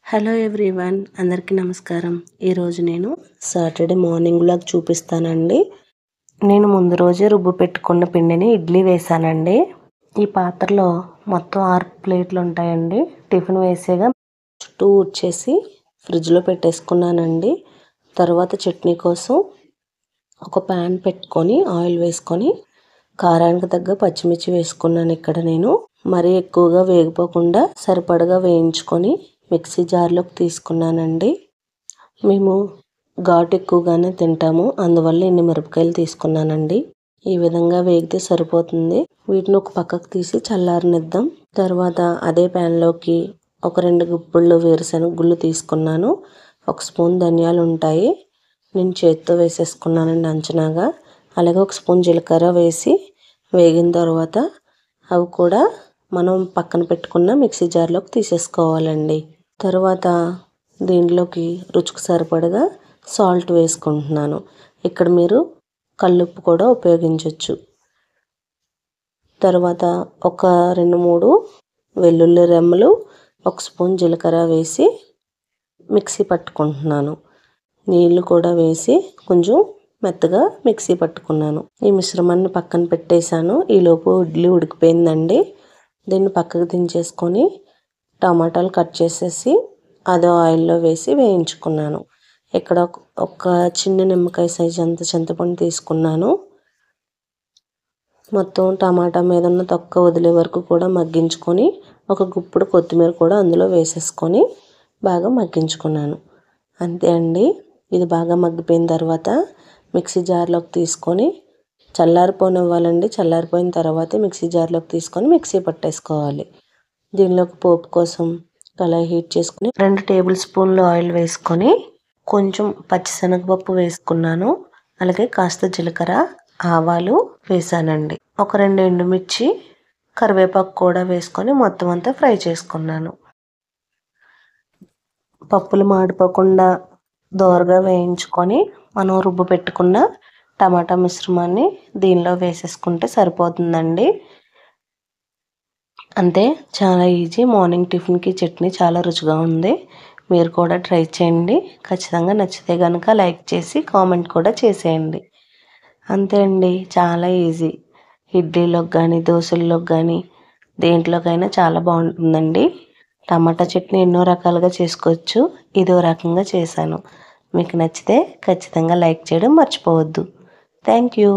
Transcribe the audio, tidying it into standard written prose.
Hello everyone, అందరికీ నమస్కారం. ఈరోజు నేను సాటర్డే మార్నింగ్ వ్లాగ్ చూపిస్తానండి. నేను ముందు రోజే రుబ్బు పెట్టుకున్న పిండిని ఇడ్లీ వేసానండి. ఈ పాత్రలో మొత్తం 6 ప్లేట్లు ఉంటాయండి. టిఫిన్ వేసేగా చుట్టూ ఊడ్చేసి ఫ్రిడ్జ్లో పెట్టేసుకున్నానండి. తర్వాత చట్నీ కోసం ఒక ప్యాన్ పెట్టుకొని ఆయిల్ వేసుకొని కారానికి తగ్గ పచ్చిమిర్చి వేసుకున్నాను. ఇక్కడ నేను మరీ ఎక్కువగా వేగిపోకుండా సరిపడగా వేయించుకొని మిక్సీ జార్లోకి తీసుకున్నానండి. మేము ఘాటు ఎక్కువగానే తింటాము, అందువల్ల ఇన్ని మిరపకాయలు తీసుకున్నానండి. ఈ విధంగా వేగితే సరిపోతుంది. వీటిని ఒక పక్కకు తీసి చల్లారనిద్దాం. తర్వాత అదే ప్యాన్లోకి ఒక 2 గుప్పిళ్ళు వేరుశనగ గుళ్ళు తీసుకున్నాను. 1 స్పూన్ ధనియాలు ఉంటాయి, నేను చేతితో వేసేసుకున్నానండి అంచనాగా. అలాగే 1 స్పూన్ జీలకర్ర వేసి వేగిన తర్వాత అవి కూడా మనం పక్కన పెట్టుకున్న మిక్సీ జార్లోకి తీసేసుకోవాలండి. తర్వాత దీంట్లోకి రుచికి సరిపడగా సాల్ట్ వేసుకుంటున్నాను. ఇక్కడ మీరు కల్లుప్పు కూడా ఉపయోగించవచ్చు. తర్వాత ఒక 2-3 వెల్లుల్లి రెమ్మలు, 1 స్పూన్ జీలకర్ర వేసి మిక్సీ పట్టుకుంటున్నాను. నీళ్లు కూడా వేసి కొంచెం మెత్తగా మిక్సీ పట్టుకున్నాను. ఈ మిశ్రమాన్ని పక్కన పెట్టేశాను. ఈలోపు ఇడ్లీ ఉడికిపోయిందండి. దీన్ని పక్కకు దించేసుకొని టమాటాలు కట్ చేసేసి అదే ఆయిల్లో వేసి వేయించుకున్నాను. ఇక్కడ ఒక చిన్న నిమ్మకాయ సైజు అంత చింతపండు తీసుకున్నాను. మొత్తం టమాటా మీద ఉన్న తొక్క వదిలే వరకు కూడా మగ్గించుకొని ఒక గుప్పుడు కొత్తిమీర కూడా అందులో వేసేసుకొని బాగా మగ్గించుకున్నాను. అంతే అండి. ఇది బాగా మగ్గిపోయిన తర్వాత మిక్సీ జార్లోకి తీసుకొని చల్లారిపోనివ్వాలండి. చల్లారిపోయిన తర్వాత మిక్సీ జార్లోకి తీసుకొని మిక్సీ పట్టేసుకోవాలి. దీనిలోకి పోపు కోసం కళాయి హీట్ చేసుకుని 2 టేబుల్ స్పూన్లు ఆయిల్ వేసుకొని కొంచెం పచ్చిశనగపప్పు వేసుకున్నాను. అలాగే కాస్త జీలకర్ర, ఆవాలు వేసానండి. ఒక 2 ఎండుమిర్చి, కరివేపాకు కూడా వేసుకొని మొత్తం అంతా ఫ్రై చేసుకున్నాను. పప్పులు మాడిపోకుండా దోరగా వేయించుకొని మనం రుబ్బు పెట్టుకున్న టమాటా మిశ్రమాన్ని దీనిలో వేసేసుకుంటే సరిపోతుందండి. అంతే, చాలా ఈజీ. మార్నింగ్ టిఫిన్కి చట్నీ చాలా రుచిగా ఉంది. మీరు కూడా ట్రై చేయండి. ఖచ్చితంగా నచ్చితే కనుక లైక్ చేసి కామెంట్ కూడా చేసేయండి. అంతే అండి, చాలా ఈజీ. ఇడ్లీలోకి కానీ దోశల్లోకి కానీ దేంట్లోకైనా చాలా బాగుంటుందండి. టమాటా చట్నీ ఎన్నో రకాలుగా చేసుకోవచ్చు. ఇదో రకంగా చేశాను. మీకు నచ్చితే ఖచ్చితంగా లైక్ చేయడం మర్చిపోవద్దు. Thank you.